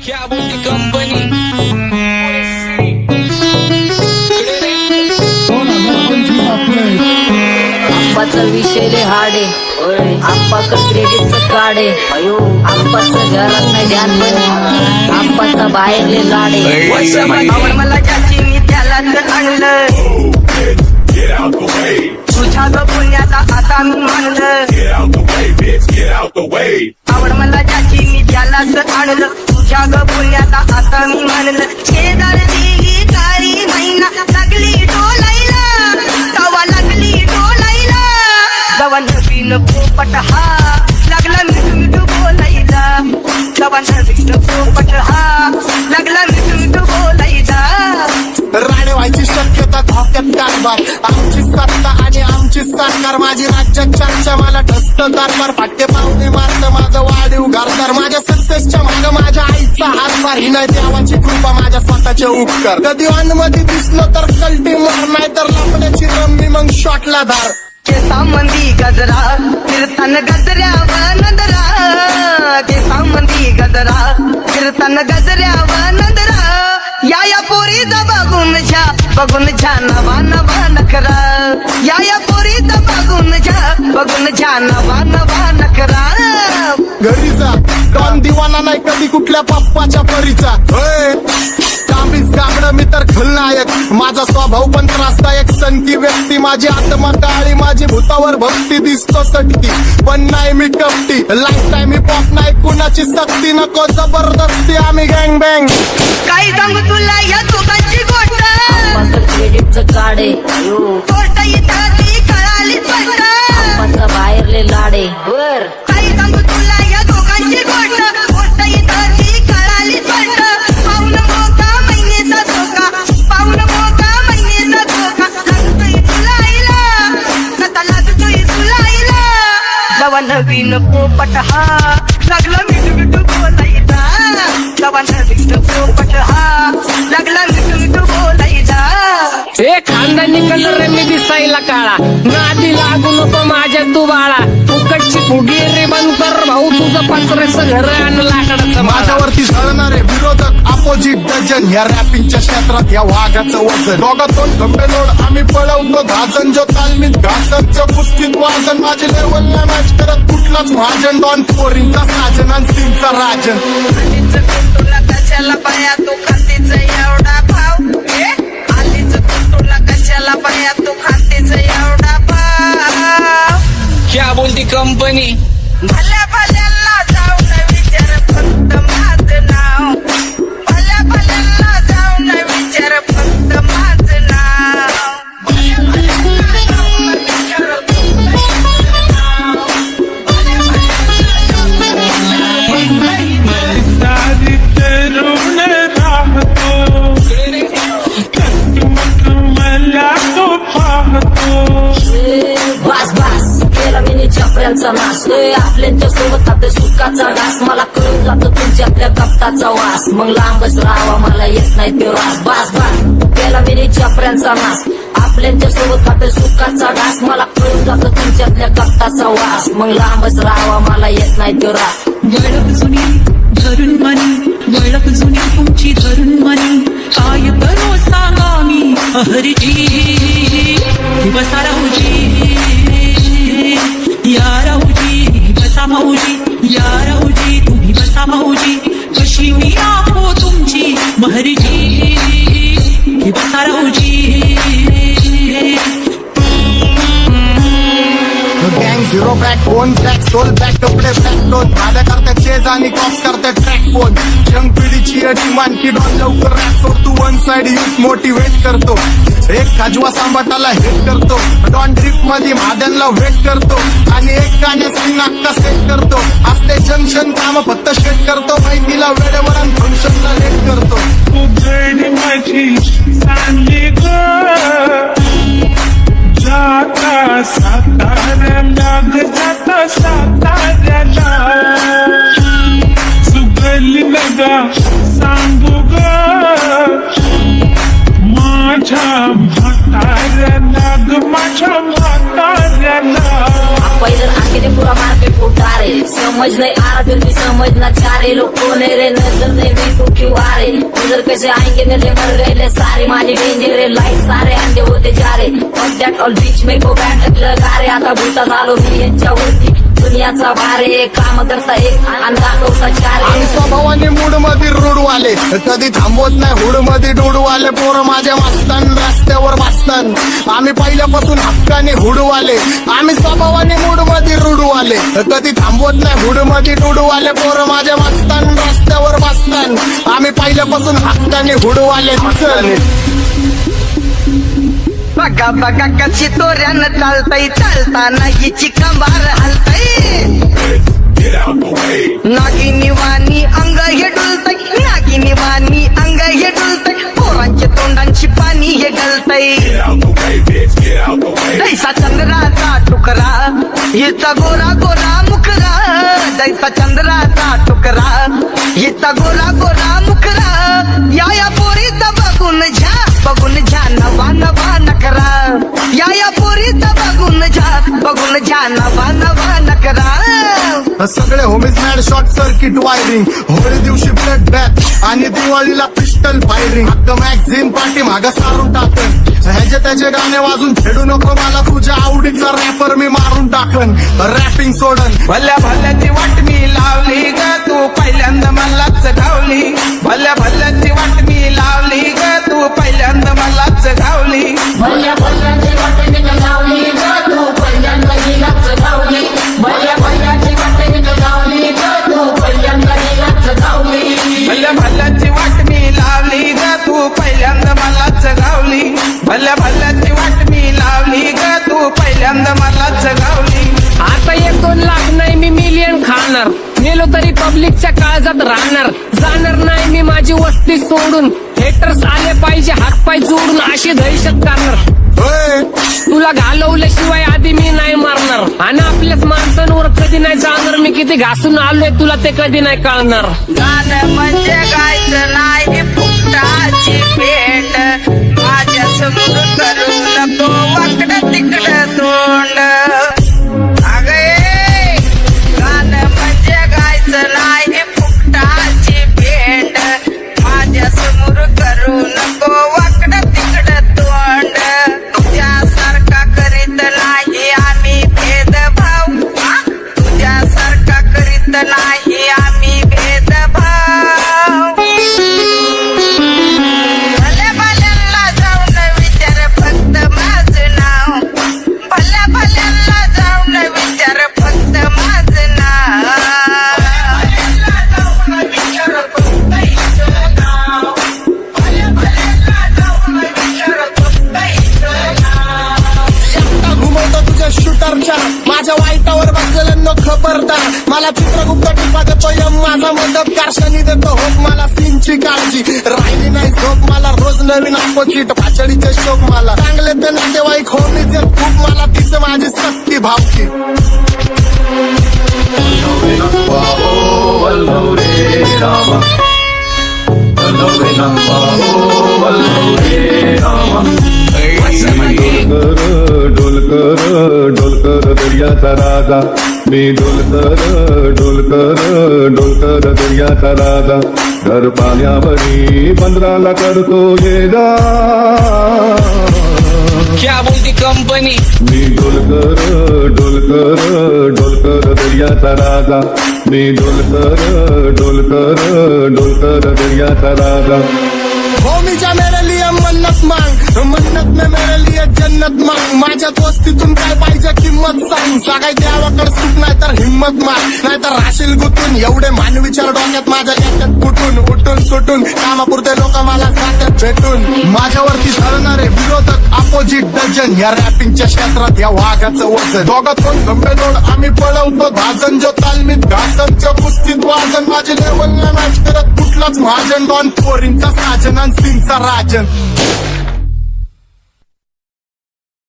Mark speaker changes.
Speaker 1: क्या बोलती कंपनी
Speaker 2: आंबाचा विषय रे हाडे आंबाचं क्रेडिटचं काढे आंबाचं घरात नाही ध्यान पण आंबाचा बाहेरले लाडे
Speaker 3: आवड मला ज्याची मी त्यालाच आणलं तुझ्या ग पुण्याचा आता मी म्हणलं आवड मला ज्याची मी त्यालाच आणलं तुझ्या ग पुण्याचा आता मी म्हणलं शेजार दिली काळी महिना लागली डोलायला तवा लागली डोलायला जवा नवीन पोपट हा लागला मिठू मिठू बोलायला जवा नवीन पोपट हा लागला मिठू मिठू बोलायला
Speaker 4: राणे व्हायची शक्यता धोक्यात कारभार आमची सत्ता आणि आमची सरकार माझी राज्यात चर्चा मला ढस्त कारभार फाटके पावणे मारत माझं वाढीव घरदार माझ्या सक्सेसच्या माग माझ्या आईचा हातभार ही नाही देवाची कृपा माझ्या स्वतःचे उपकार कधी मध्ये दिसलो तर कल्टी मार नाही तर लपण्याची रम्मी मग शॉटला धार
Speaker 3: केसामंदी गजरा कीर्तन गजऱ्यावर नंदरा केसामंदी गजरा कीर्तन गजऱ्यावर नंदरा या पोरीचा बघून छा नवा नवा नखरा या पोरीचा बघून छा नवा नवा नखरा
Speaker 4: घरी जा डॉन दिवाना नाही कधी कुठल्या पप्पाच्या परीचा कामीच गाबड मी तर खलनायक माझा स्वभाव पण त्रासदायक संती व्यक्ती माझी आत्मा काळी माझी भूतावर भक्ती दिसतो सटकी पण नाही मी कपटी लाईफ टाइम मी पॉप नाही कुणाची सक्ती नको जबरदस्ती आम्ही गँग बँग
Speaker 3: काय सांगू तुला या दोघांची गोष्ट
Speaker 2: आंबाचं क्रेडिटचं काढे
Speaker 3: गोष्ट इथं ती कळाली स्पष्ट
Speaker 2: आंबाचा बाहेरले लाडे
Speaker 3: काय सांगू तुला या दोघांची गोष्ट इथं ती कळाली स्पष्ट पाऊन मोका महिन्याचा धोका पाऊन मोका महिन्याचा धोका लागतोय तुला आईला नका लागतोय तुला आईला जवा नवीन पोपट हा लागला मिठू मिठू बोलायचा जवा नवीन पोपट हा लागला मिठू मिठू बोलायचा
Speaker 1: ए खानदानी कलर रे मी दिसायला काळा नादी लागू नको माझ्या तू बाळा फुकटची फुगी रे बंद कर भाऊ तुझं पत्रेचं घर आणि लाकडाचं
Speaker 4: माझ्यावरती झळणारे विरोधक अपोजिट डजन या रॅपिंगच्या क्षेत्रात या वाघाचं वजन दोघातून खंबे लोड आम्ही पळवतो धाजन जो तालमीत घासांचं पुस्तीत वाजन माझे लेवल नाही मॅच करत कुठलाच महाजन डॉन पोरींचा साजन आणि सिंगचा राजन
Speaker 3: तुला कशाला पाया तू खातीच एवढा भाव आलीच तुला कशाला पाया तू खातीच एवढा भाव
Speaker 1: क्या बोलती कंपनी
Speaker 3: भल्या भल्यांना जाऊ न विचार फक्त माझं नाव भल्या भल्यांना जाऊ न विचार फक्त माझं नाव
Speaker 5: सारी तरुण राहतो मला तो पाहतो
Speaker 2: बास बास केला मी चपऱ्यांचा नाश आपल्यांच्या सोबत खाते सुखाचा डास मला कळून जातो तुमच्यातल्या कपटाचा वास मग लांबच राहावा मला येत नाही तो रास बास बास केला मी चपऱ्यांचा नाश आपल्यांच्या सोबत खाते सुखाचा डास मला कळून जातो तुमच्यातल्या कपटाचा वास मग लांबच राहावा मला येत नाही तो रास
Speaker 6: वळख जुनी धरून मनी वळख जुनी तुमची धरून मनी काय करो सांगा मी हरजी बसा राहूजी या राहूजी बसा माऊजी या राहूजी तुम्ही बसा माऊजी कशी मी राहो तुमची महरजी बसा राहूजी
Speaker 4: गँग zero back phone black soul back कपडे ब्लॅक लोन भाड्या करते चेज आणि कॉप्स करते ट्रॅक फोन यंग पिढीची डिमांड की डॉन लवकर रॅप सोडतो वन साइड यूथ मोटिवेट करतो एक खाजवा सांबाटाला हेट करतो डॉन ड्रिप मध्ये भाड्यांना वेट करतो आणि एक गाण्याची नाक्का सेट करतो असते जंक्शन काम फक्त शेट करतो माहितीला वेळेवर आणि फंक्शनला लेट करतो
Speaker 5: उघड माझी सांगे ग जाता साताऱ्याला जाता साताऱ्याला सुगली नगा सांगू ग माझ्या म्हाताऱ्याला ग माझ्या म्हाताऱ्याला
Speaker 2: पहिलं आखिरी पुरा मार्केट फुटा रे समज नाही आ फिर भी समझना चाह रहे लोग कोने रे नजर नहीं भी क्यों आ रहे उधर कैसे आएंगे मेरे मर गए ले सारे माझे डेंजर है लाईट सारे अंडे होते जा रे ऑन दॅट ऑल बीच में गो बॅट लगा रे आता भूता झालो मी यांच्यावरती दुनियाचा भारे काम करता एक आणि दाखवता चार
Speaker 4: आम्ही स्वभावाने मूड मध्ये रूडवाले कधी थांबवत नाही हुड मध्ये डुडवाले पोरं माझ्या मस्तान रस्त्यावर बसतान आम्ही पहिल्यापासून हक्काने हुडवाले आम्ही स्वभावाने मूड मध्ये रूडवाले कधी थांबवत नाही हुड मध्ये डुडवाले पोरं माझ्या मस्तान रस्त्यावर बसतान आम्ही पहिल्यापासून हक्काने हुडवाले
Speaker 3: बघा बघा कशी तोऱ्यानं चालतय चालताना हिची कंबार हलतय नागिनी वाणी अंग हे डुलतय नागिनी वाणी अंग हे डुलतय पोरांच्या तोंडांची पाणी हे गलतय जैसा चंद्राचा टुकरा हिचा गोरा गोरा मुखरा जैसा चंद्राचा टुकरा हिचा गोरा गोरा मुखरा या पोरीचा बघून झा नवा नवा नकरा या पोरीचा बघून झा नवा नवा नकरा
Speaker 4: सगळे homies mad short circuit wiring Holi दिवशी ब्लड बॅथ आणि दिवाळीला पिस्टल फायरिंग हक्क मॅगझिन पाठी मागं सारून टाकन ह्याचे त्याचे गाणे वाजून खेळू नको मला तुझ्या आवडीचा रॅपर मी मारून टाकन रॅपिंग सोडन
Speaker 7: भल्या भल्याची वाट मी लावली ग तू पहिल्यांदा मलाच गावली भल्या भल्याची वाट मी लावली ग तू पहिल्यांदा मलाच गावली
Speaker 2: भल्या भल्याची वाटेने लावली ग तू पहिल्यांदा हिलाच गावली भल्या भल्याची वाटेने लावली ग तू पहिल्यांदा हिलाच गावली
Speaker 7: भल्या भल्याची वाट मी लावली ग तू पहिल्यांदा मलाच गावली भल्या भल्याची वाट मी लावली ग तू पहिल्यांदा मलाच गावली
Speaker 1: आता 1-2 लाख नाही मी मिलियन खाणार गेलो तरी पब्लिकच्या काळजात राहणार जाणार नाही मी माझी वस्ती सोडून हेटर्स आले पाहिजे हातपाय जोडून अशी दहशत करणार
Speaker 4: होय
Speaker 1: तुला घालवल्याशिवाय आधी मी नाही मारणार आणि आपल्याच माणसांवर कधी नाही जाणार मी किती घासून आलोय तुला ते कधी नाही कळणार
Speaker 3: गाणं म्हणजे गायचं नाही फुकटाची भेट माझ्या समोर करू नको वाकडं तिकडं तोंड अगे गाणं म्हणजे गायचं नाही फुकटाची भेट माझ्या समोर करू नको वाकडं तिकडं तोंड तुझ्यासारखा करीत नाही आम्ही भेदभाव तुझ्यासारखा करीत नाही आम्ही भेदभाव भल्या भल्यांना जाऊन विचार फक्त माझं नाव भल्या भल्यांना जाऊन विचार फक्त माझं नाव
Speaker 4: शकता घुमवतो तुझ्या शूटरच्या माझ्या वाईटावर बसलेल्यांना खबरदार मला चित्रगुप्त टिपा देतो यम माझा मदतगार शनी देतो होप मला सीनची काळजी राहिली नाही झोप मला रोज नवीन अपोजिट भाचडीचे शोक मला चांगले ते नातेवाईक होमीचे खूप मला तिचं माझी सक्ती भावकी
Speaker 8: डोलकर दर्याचा राजा मी डोलकर दर्याचा राजा घर पाण्यावरी बंदराला करतो ये जा
Speaker 1: क्या बोलती कंपनी
Speaker 8: मी डोलकर दर्याचा राजा मी डोलकर दर्याचा राजा
Speaker 4: होमीच्या मेरे लिए मन्नत मांग मन्नत में मेरे लिए जन्नत मांग माझ्या दोस्तीतून काय पाहिजे किंमत सांग सगळ्या देवाकडे सुख नाही तर हिंमत मार नाही तर राशील गुतून एवढे मानविचार डोक्यात माझ्या याच्यात कुठून उठून सुटून कामापुरते लोक मला जातात भेटून माझ्यावरती ठरणारे विरोधक अपोजिट डझन या रॅपिंगच्या क्षेत्रात या वाघाचं वजन दोघात कोण गंभेदोड आम्ही पळवतो भाजन जो तालमीत घासनच्या कुस्तीत वाजन माझे लेवल नाही मॅच करत कुठलाच महाजन डॉन पोरींचा साजन आणि सिंगचा राजन